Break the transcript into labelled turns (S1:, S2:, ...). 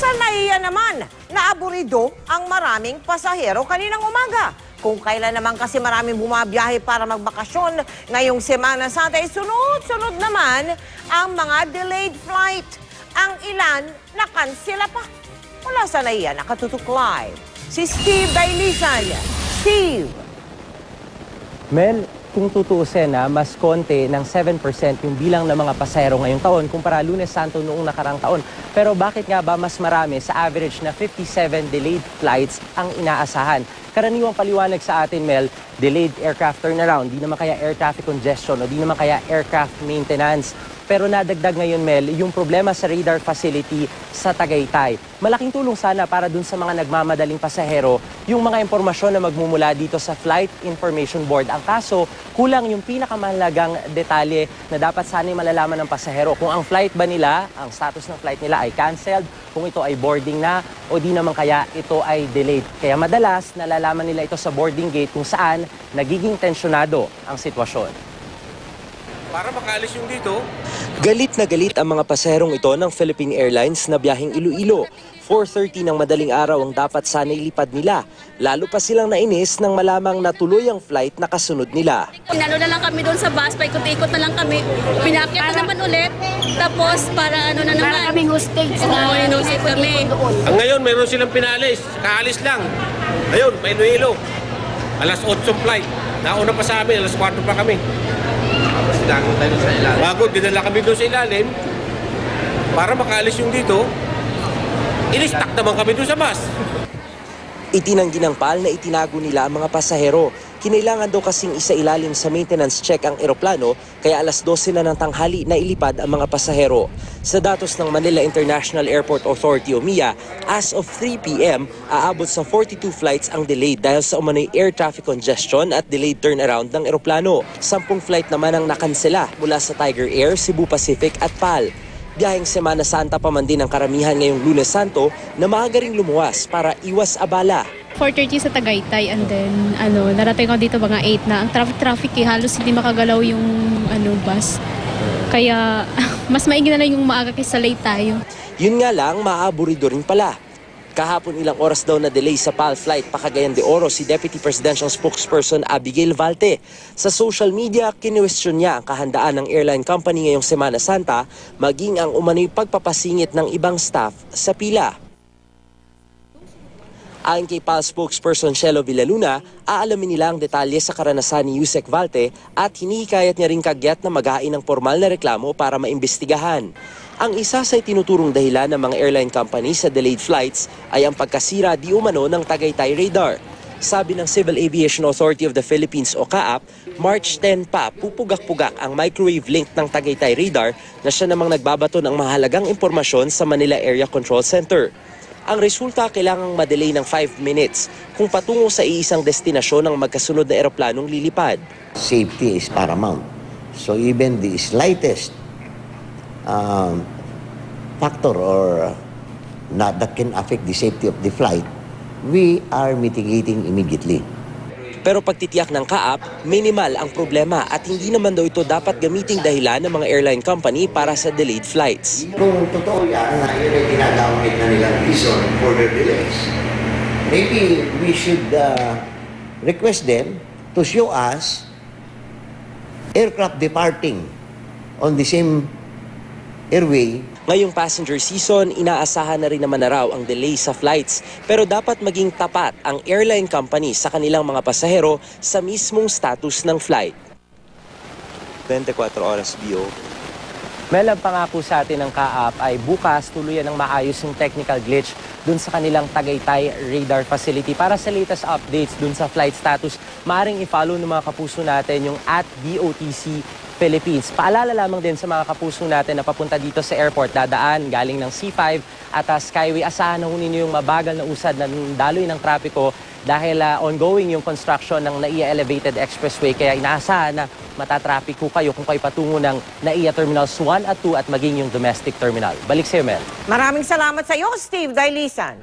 S1: Sa NAIA naman, naaburido ang maraming pasahero kaninang umaga. Kung kailan naman kasi maraming bumabiyahe para magbakasyon, ngayong Semana Santa ay sunod-sunod naman ang mga delayed flight. Ang ilan nakansela pa. Mula sa NAIA, nakatutok live si Steve Dailisan. Steve!
S2: Mel, kung tutuusin mas konti ng 7% yung bilang ng mga pasahero ngayong taon kumpara Lunes Santo noong nakarang taon. Pero bakit nga ba mas marami sa average na 57 delayed flights ang inaasahan? Karaniwang paliwanag sa atin, Mel, delayed aircraft turnaround, di naman kaya air traffic congestion o di naman kaya aircraft maintenance. Pero nadagdag ngayon, Mel, yung problema sa radar facility sa Tagaytay. Malaking tulong sana para dun sa mga nagmamadaling pasahero yung mga impormasyon na magmumula dito sa Flight Information Board. Ang kaso, kulang yung pinakamahalagang detalye na dapat sana malalaman ng pasahero. Kung ang flight ba nila, ang status ng flight nila ay canceled, kung ito ay boarding na o di naman kaya ito ay delayed. Kaya madalas, nalalaman nila ito sa boarding gate kung saan nagiging tensyonado ang sitwasyon.
S3: Para makaalis yung dito.
S2: Galit na galit ang mga pasaherong ito ng Philippine Airlines na biyaheng Iloilo. 4:30 ng madaling araw ang dapat sana ilipad nila. Lalo pa silang nainis nang malamang natuloy ang flight na kasunod nila.
S4: Inano na lang kami doon sa bus, paikot-ikot na lang kami. Pinakyat na naman ulit. Tapos para ano na naman.
S5: Para kaming hostage
S4: Oo, hostage kami.
S3: Ngayon, mayroon silang pinalis. Kaalis lang. Ayun, may Iloilo. Alas 8 flight. Nauna pa sa amin, alas 4 pa kami. Bago, dinala kami doon sa ilalim para makaalis yung dito. Inistak naman kami doon sa bus.
S2: Itinanggi ng PAL na itinago nila ang mga pasahero. Kinailangan daw kasing isailalim sa maintenance check ang eroplano kaya alas 12 na ng tanghali na ilipad ang mga pasahero. Sa datos ng Manila International Airport Authority o MIA, as of 3 p.m., aabot sa 42 flights ang delayed dahil sa umano'y air traffic congestion at delayed turnaround ng eroplano. 10 flight naman ang nakansela mula sa Tiger Air, Cebu Pacific at PAL. Biyaheng Semana Santa pa man din ang karamihan ngayong Lunes Santo na maaga ring lumuwas para iwas abala.
S6: 4:30 sa Tagaytay and then narating ako dito mga 8 na. Ang traffic halos hindi makagalaw yung bus. Kaya mas maigi na lang yung maaga kaysa late tayo.
S2: Yun nga lang, maaaburido rin pala. Kahapon ilang oras daw na delay sa PAL flight pa Cagayan de Oro si Deputy Presidential Spokesperson Abigail Valte. Sa social media, kinwestiyon niya ang kahandaan ng airline company ngayong Semana Santa maging ang umano'y pagpapasingit ng ibang staff sa pila. Ayon kay PAL spokesperson Shelo Villaluna, aalamin nila ang detalye sa karanasan ni Yusek Valte at hinihikayat niya ring kagyat na maghain ng formal na reklamo para maimbestigahan. Ang isa sa tinuturong dahilan ng mga airline company sa delayed flights ay ang pagkasira di umano ng Tagaytay radar. Sabi ng Civil Aviation Authority of the Philippines o CAAP, March 10 pa pupugak-pugak ang microwave link ng Tagaytay radar na siya namang nagbabato ng mahalagang impormasyon sa Manila Area Control Center. Ang resulta kailangang madelay ng 5 minutes kung patungo sa iisang destinasyon ng magkasunod na eroplanong lilipad.
S7: Safety is paramount. So even the slightest factor or that can affect the safety of the flight, we are mitigating immediately.
S2: Pero pagtitiyak ng CAAP, minimal ang problema at hindi naman daw ito dapat gamiting dahilan ng mga airline company para sa delayed flights.
S7: Kung totoo yan na yun ay ginagamit na nilang reason for their delays, maybe we should request them to show us aircraft departing on the same airway.
S2: Ngayong passenger season, inaasahan na rin naman na raw ang delay sa flights. Pero dapat maging tapat ang airline company sa kanilang mga pasahero sa mismong status ng flight. 24 oras, BO. Mel, ang pangako sa atin ng CAAP ay bukas tuluyan ng maayos yung technical glitch dun sa kanilang Tagaytay radar facility. Para sa latest updates dun sa flight status, maaaring i-follow ng mga kapuso natin yung @DOTC Philippines. Paalala lamang din sa mga kapuso natin na papunta dito sa airport, dadaan galing ng C5 at Skyway. Asahan na hunin nyo yung mabagal na usad na daloy ng trapiko dahil ongoing yung construction ng NAIA Elevated Expressway. Kaya inaasahan na matatraffic ko kayo kung kayo patungo ng NAIA Terminals 1 at 2 at maging yung domestic terminal. Balik sa'yo, Mel.
S1: Maraming salamat sa iyo, Steve Dailisan.